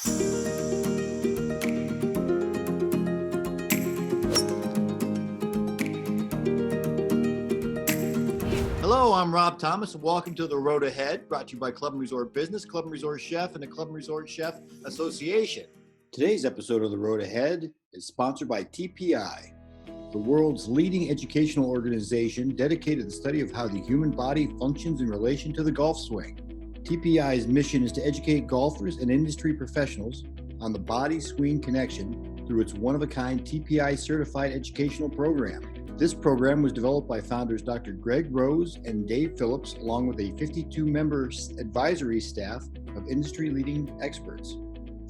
Hello, I'm Rob Thomas, and welcome to The Road Ahead, brought to you by Club and Resort Business, Club and Resort Chef, and the Club and Resort Chef Association. Today's episode of The Road Ahead is sponsored by TPI, the world's leading educational organization dedicated to the study of how the human body functions in relation to the golf swing. TPI's mission is to educate golfers and industry professionals on the body-swing connection through its one-of-a-kind TPI certified educational program. This program was developed by founders Dr. Greg Rose and Dave Phillips, along with a 52-member advisory staff of industry-leading experts.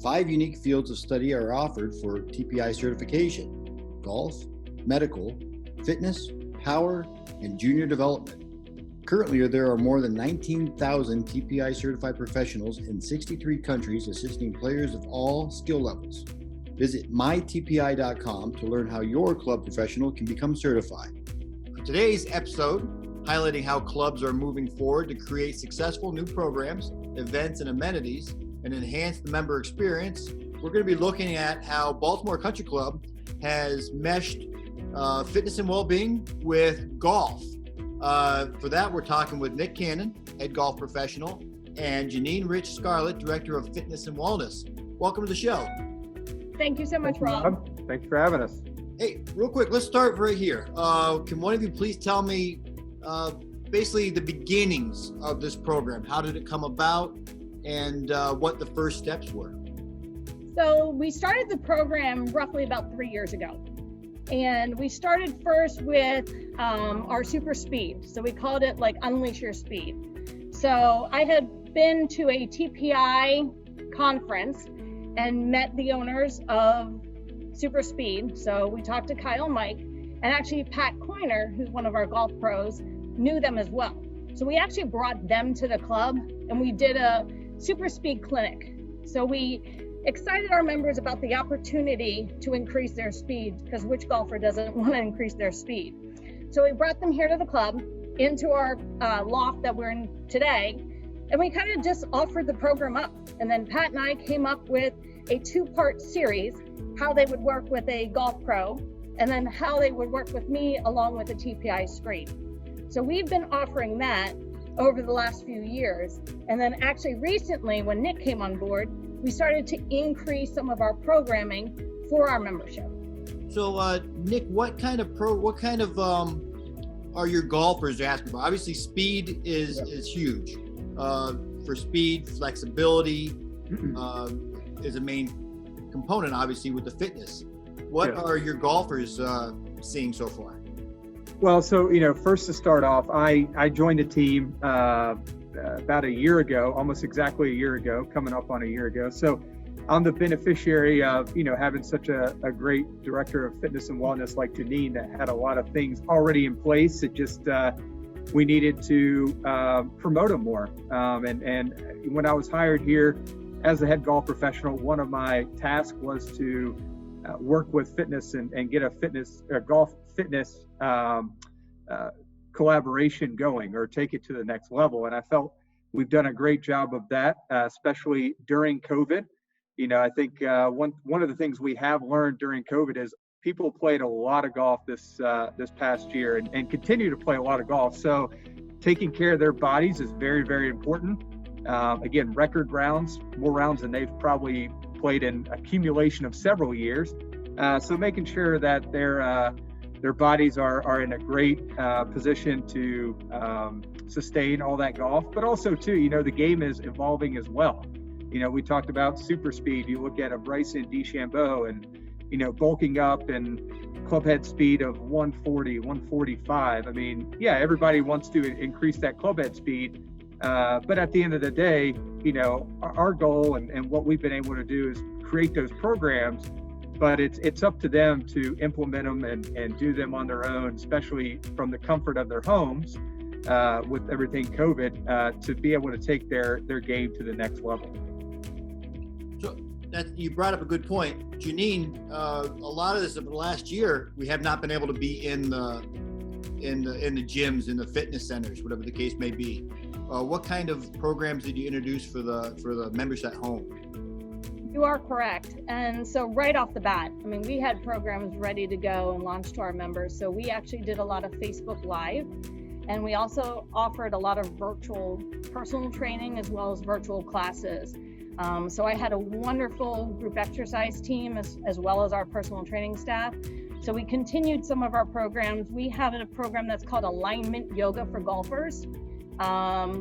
5 unique fields of study are offered for TPI certification: golf, medical, fitness, power, and junior development. Currently, there are more than 19,000 TPI certified professionals in 63 countries assisting players of all skill levels. Visit mytpi.com to learn how your club professional can become certified. For today's episode, highlighting how clubs are moving forward to create successful new programs, events, and amenities, and enhance the member experience, we're going to be looking at how Baltimore Country Club has meshed fitness and well-being with golf. For that, we're talking with Nick Cannon, head golf professional, and Janine Rich Scarlett, director of fitness and wellness. Welcome to the show. Thank you so much, Rob. Thanks for having us. Hey, real quick, let's start right here. Can one of you please tell me basically the beginnings of this program? How did it come about, and what the first steps were? So we started the program roughly about 3 years ago. And we started first with our super speed. So we called it like Unleash Your Speed. So I had been to a TPI conference and met the owners of Super Speed. So we talked to Kyle and Mike, and actually Pat Coiner, who's one of our golf pros, knew them as well. So we actually brought them to the club and we did a Super Speed clinic. So we excited our members about the opportunity to increase their speed, because which golfer doesn't want to increase their speed? So we brought them here to the club, into our loft that we're in today, and we kind of just offered the program up. And then Pat and I came up with a 2-part series, how they would work with a golf pro, and then how they would work with me along with a TPI screen. So we've been offering that over the last few years. And then actually recently, when Nick came on board, we started to increase some of our programming for our membership. So Nick, what kind of are your golfers asking for? Obviously speed is huge. For speed, flexibility is a main component, obviously, with the fitness. What are your golfers seeing so far? Well, so, first to start off, I joined a team about a year ago, almost exactly a year ago, coming up on a year ago. So I'm the beneficiary of, having such a great director of fitness and wellness like Janine that had a lot of things already in place. It just, we needed to promote them more. And when I was hired here as a head golf professional, one of my tasks was to work with fitness and get a golf fitness collaboration going, or take it to the next level. And I felt we've done a great job of that, especially during COVID. I think one of the things we have learned during COVID is people played a lot of golf this past year and continue to play a lot of golf. So taking care of their bodies is very, very important. Again, record rounds, more rounds than they've probably played in accumulation of several years. So making sure that their bodies are in a great position to sustain all that golf, but also too, the game is evolving as well. We talked about super speed. You look at a Bryson DeChambeau and, bulking up and club head speed of 140, 145. I mean, yeah, everybody wants to increase that club head speed. But at the end of the day, our goal and what we've been able to do is create those programs, but it's up to them to implement them and do them on their own, especially from the comfort of their homes, with everything COVID, to be able to take their game to the next level. So you brought up a good point, Janine. A lot of this over the last year, we have not been able to be in the gyms, in the fitness centers, whatever the case may be. What kind of programs did you introduce for the members at home? You are correct. And so right off the bat, I mean, we had programs ready to go and launched to our members. So we actually did a lot of Facebook Live, and we also offered a lot of virtual personal training as well as virtual classes. So I had a wonderful group exercise team as well as our personal training staff. So we continued some of our programs. We have a program that's called Alignment Yoga for Golfers.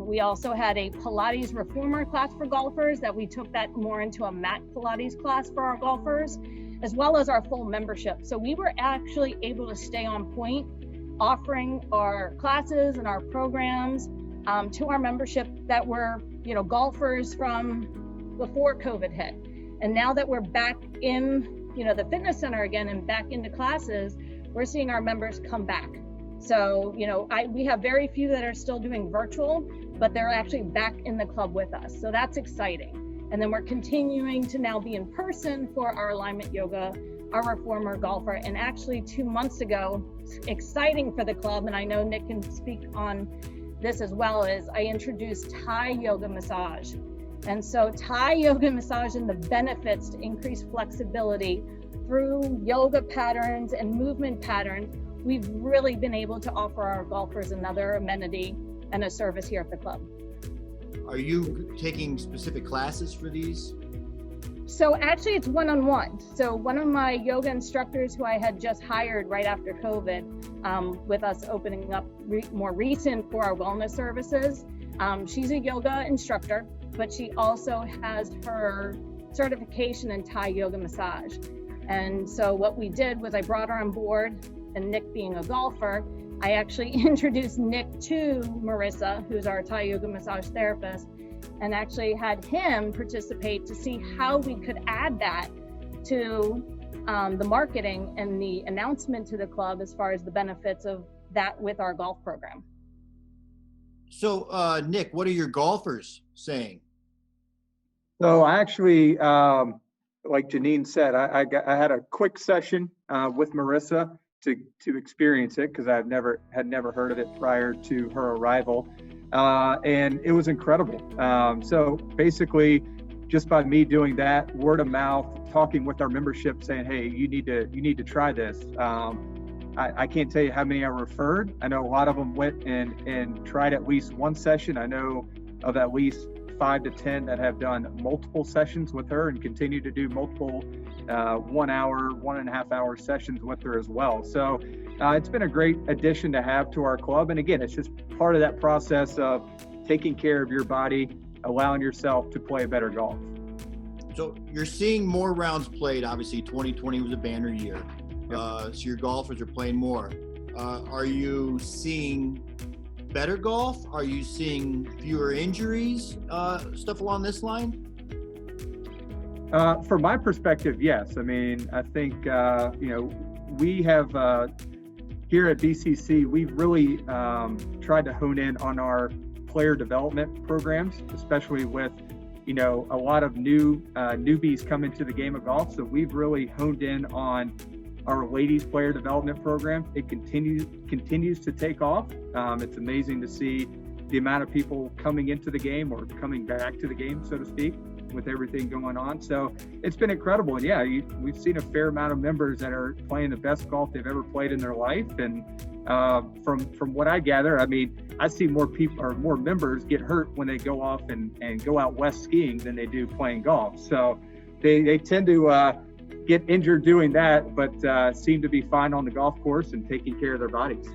We also had a Pilates reformer class for golfers that we took that more into a mat Pilates class for our golfers, as well as our full membership. So we were actually able to stay on point, offering our classes and our programs to our membership that were, golfers from before COVID hit. And now that we're back in, the fitness center again and back into classes, we're seeing our members come back. So, we have very few that are still doing virtual, but they're actually back in the club with us. So that's exciting. And then we're continuing to now be in person for our alignment yoga, our reformer golfer. And actually 2 months ago, exciting for the club, and I know Nick can speak on this as well, is I introduced Thai yoga massage. And so Thai yoga massage and the benefits to increase flexibility through yoga patterns and movement patterns, we've really been able to offer our golfers another amenity and a service here at the club. Are you taking specific classes for these? So actually it's one-on-one. So one of my yoga instructors who I had just hired right after COVID, with us opening up more recent for our wellness services, she's a yoga instructor, but she also has her certification in Thai yoga massage. And so what we did was I brought her on board, and Nick being a golfer, I actually introduced Nick to Marissa, who's our Thai yoga massage therapist, and actually had him participate to see how we could add that to the marketing and the announcement to the club as far as the benefits of that with our golf program. So, Nick, what are your golfers saying? So I actually, like Janine said, I had a quick session with Marissa to experience it because I had never heard of it prior to her arrival, and it was incredible. So basically, just by me doing that, word of mouth, talking with our membership, saying, "Hey, you need to try this." I can't tell you how many I referred. I know a lot of them went and tried at least one session. I know of at least 5 to 10 that have done multiple sessions with her and continue to do multiple 1 hour, 1.5 hour sessions with her as well. So it's been a great addition to have to our club. And again, it's just part of that process of taking care of your body, allowing yourself to play better golf. So you're seeing more rounds played. Obviously 2020 was a banner year. So your golfers are playing more. Are you seeing better golf? Are you seeing fewer injuries, stuff along this line? From my perspective, yes. I mean, I think, we have, here at BCC, we've really tried to hone in on our player development programs, especially with, a lot of newbies come into the game of golf. So we've really honed in on our ladies player development program. It continues to take off. It's amazing to see the amount of people coming into the game or coming back to the game, so to speak, with everything going on. So it's been incredible. And yeah, we've seen a fair amount of members that are playing the best golf they've ever played in their life. And from what I gather, I mean, I see more people or more members get hurt when they go off and go out west skiing than they do playing golf. So they tend to get injured doing that, but seem to be fine on the golf course and taking care of their bodies.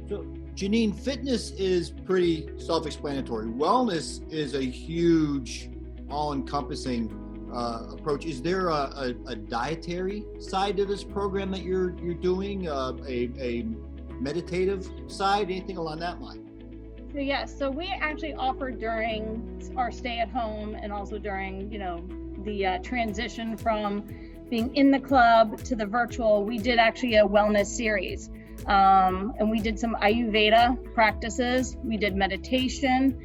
So, Janine, fitness is pretty self-explanatory. Wellness is a huge, all-encompassing approach. Is there a dietary side to this program that you're doing? A meditative side? Anything along that line? So yes, so we actually offer during our stay at home and also during, the transition from being in the club to the virtual, we did actually a wellness series. And we did some Ayurveda practices. We did meditation.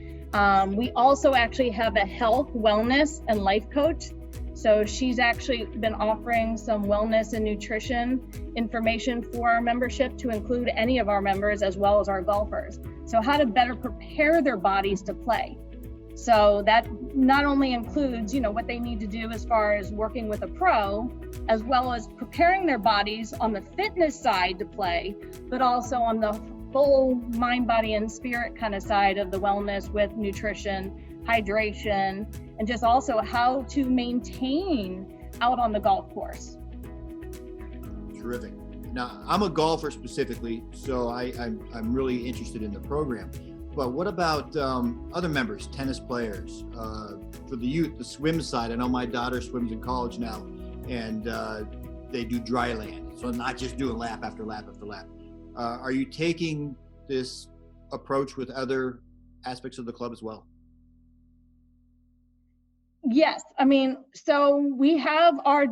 We also actually have a health, wellness, and life coach. So she's actually been offering some wellness and nutrition information for our membership to include any of our members as well as our golfers. So how to better prepare their bodies to play. So that not only includes, what they need to do as far as working with a pro, as well as preparing their bodies on the fitness side to play, but also on the full mind, body, and spirit kind of side of the wellness with nutrition, hydration, and just also how to maintain out on the golf course. Terrific. Now, I'm a golfer specifically, so I'm really interested in the program. But what about other members, tennis players? For the youth, the swim side, I know my daughter swims in college now, and they do dry land. So not just doing lap after lap after lap. Are you taking this approach with other aspects of the club as well? Yes, so we have our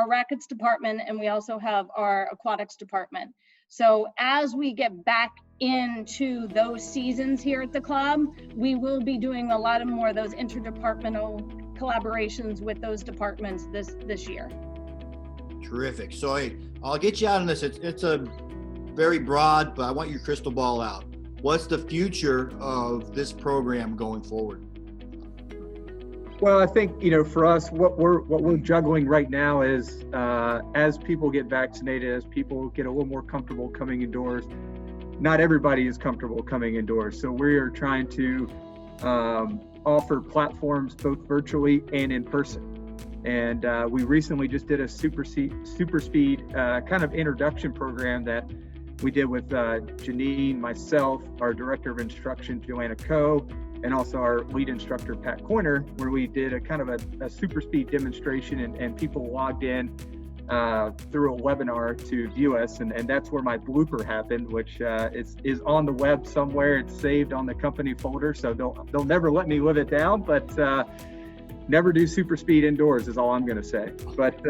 rackets department, and we also have our aquatics department. So as we get back into those seasons here at the club, we will be doing a lot of more of those interdepartmental collaborations with those departments this year. Terrific. So hey, I'll get you out on this. It's a very broad, but I want your crystal ball out. What's the future of this program going forward? Well, I think, for us, what we're juggling right now is as people get vaccinated, as people get a little more comfortable coming indoors, not everybody is comfortable coming indoors. So we are trying to offer platforms both virtually and in person. And we recently just did a super speed kind of introduction program that we did with Janine, myself, our director of instruction, Joanna Coe, and also our lead instructor, Pat Coiner, where we did a kind of a super speed demonstration and people logged in through a webinar to view us. And that's where my blooper happened, which is on the web somewhere. It's saved on the company folder. So they'll never let me live it down, but never do super speed indoors is all I'm going to say. But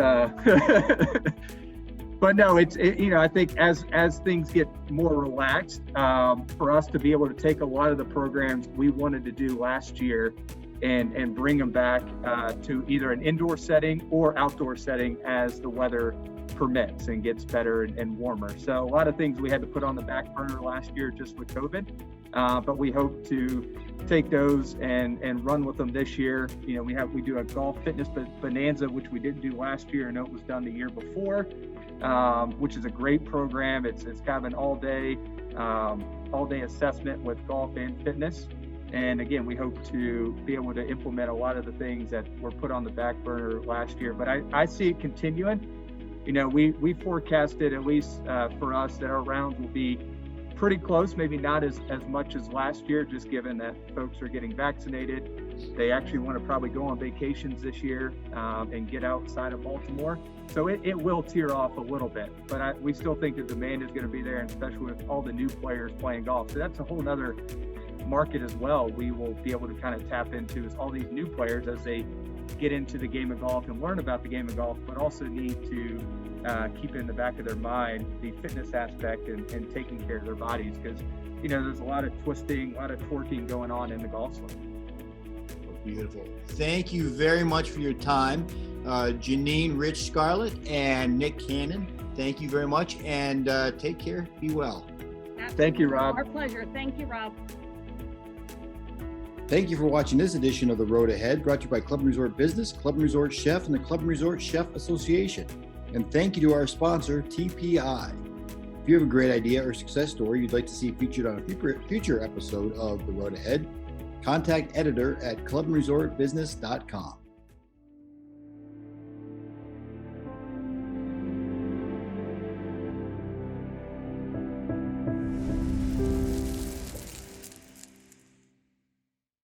but no, I think as things get more relaxed, for us to be able to take a lot of the programs we wanted to do last year and bring them back to either an indoor setting or outdoor setting as the weather permits and gets better and warmer. So a lot of things we had to put on the back burner last year just with COVID, but we hope to take those and run with them this year. We do a golf fitness bonanza, which we didn't do last year. I know it was done the year before, which is a great program. It's kind of an all day assessment with golf and fitness. And again, we hope to be able to implement a lot of the things that were put on the back burner last year. But I see it continuing. We forecasted, at least for us, that our rounds will be pretty close, maybe not as much as last year, just given that folks are getting vaccinated. They actually want to probably go on vacations this year and get outside of Baltimore. So it will tear off a little bit, but we still think the demand is going to be there, and especially with all the new players playing golf. So that's a whole nother market as well. We will be able to kind of tap into is all these new players as they get into the game of golf and learn about the game of golf, but also need to keep in the back of their mind the fitness aspect and taking care of their bodies, because there's a lot of twisting, a lot of twerking going on in the golf swing. Beautiful. Thank you very much for your time, Janine, Rich Scarlett, and Nick Cannon. Thank you very much, and take care. Be well. Absolutely. Thank you, Rob. Our pleasure. Thank you, Rob. Thank you for watching this edition of The Road Ahead, brought to you by Club and Resort Business, Club and Resort Chef, and the Club and Resort Chef Association. And thank you to our sponsor, TPI. If you have a great idea or success story you'd like to see featured on a future episode of The Road Ahead, contact editor at clubandresortbusiness.com.